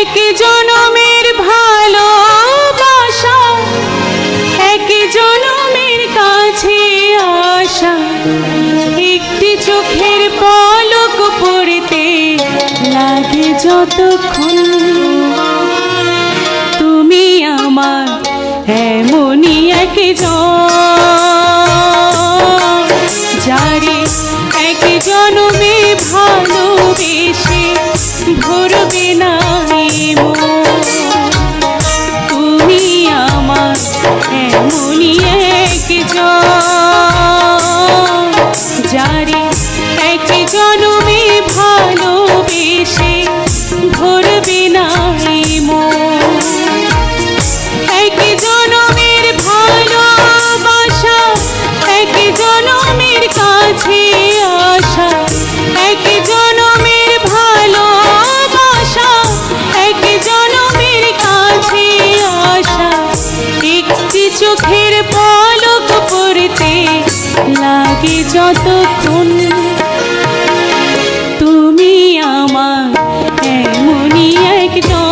এক জনমের ভালোবাসা, এক জনমের কাছে আসা, একটি চোখের পলক পড়তে লাগে যতক্ষণ। তুমি আমার এমনই একজন, যারে এক জনমে ভালোবেসে ভরবে না মন। তুমি আমার এমনই একজন, যারে এক জনমে ভালোবেসে ভরবে না মন। এক জনমের ভালোবাসা, এক জনমের কাছে আসা, এক জনমের ভালোবাসা, এক জনমের কাছে আসা, একটি চোখের পলক পড়তে লাগে যতক্ষণ। তুমি আমার এমনই একজন,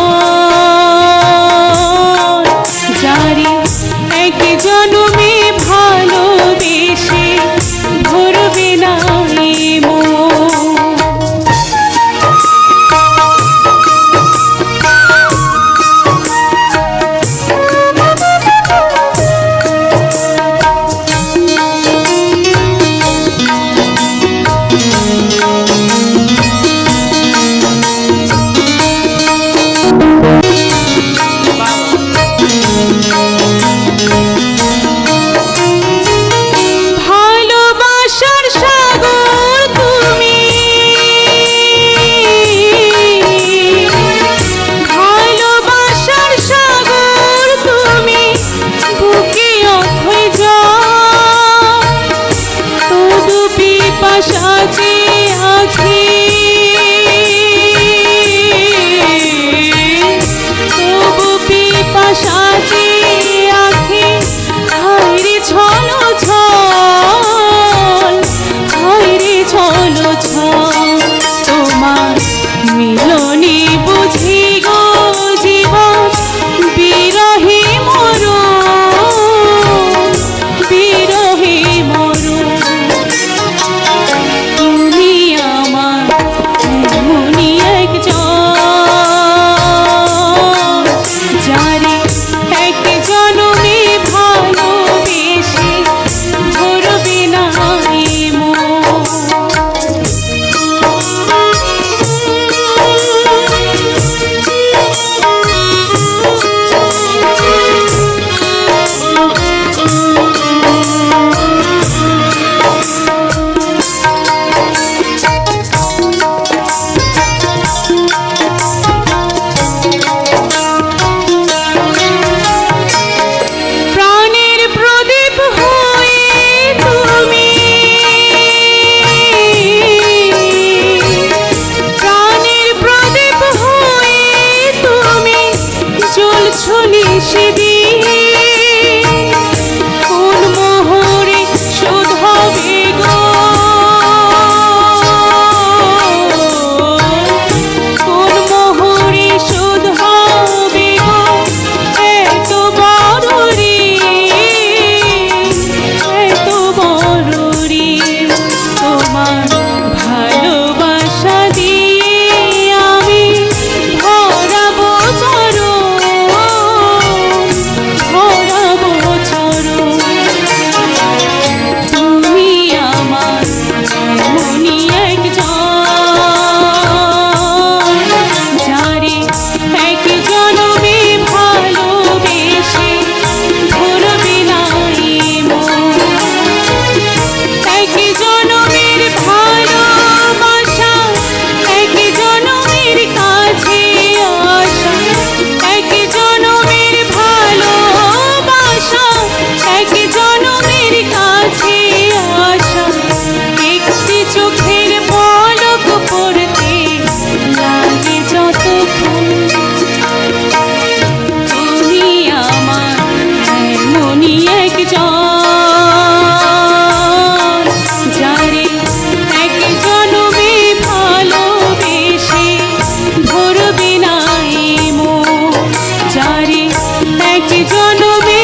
যারে এক জনমে ভালোবেসে ভরবে না মন। ভালোবাসার সাগর তুমি, ভালোবাসার সাগর তুমি, বুকে অথই যাও, তবু পিপাসা যে আখি, তবু পিপাসা যে আখি, হায়রে ছলো ছল, হায়রে ছলো ছল। তোমার মিলনে বুঝি গো জীবন বিরহে মরণ, বিরহে মরণ। তুমি আমার এমনই একজন, যারে এক জনমে ভালোবেসে ভরবে না মন। প্রাণের প্রদীপ হয়ে তুমি, প্রাণের প্রদীপ হয়ে তুমি জ্বলছো নিশিদিন। কোন মোহরে শোধ হবে গো, কোন মোহরে শোধ হবে গো এত বড় ঋণ, এত বড় ঋণ। তোমার ভালোবাসা দিয়ে আমি ভরাবো চরণ, কি জনমে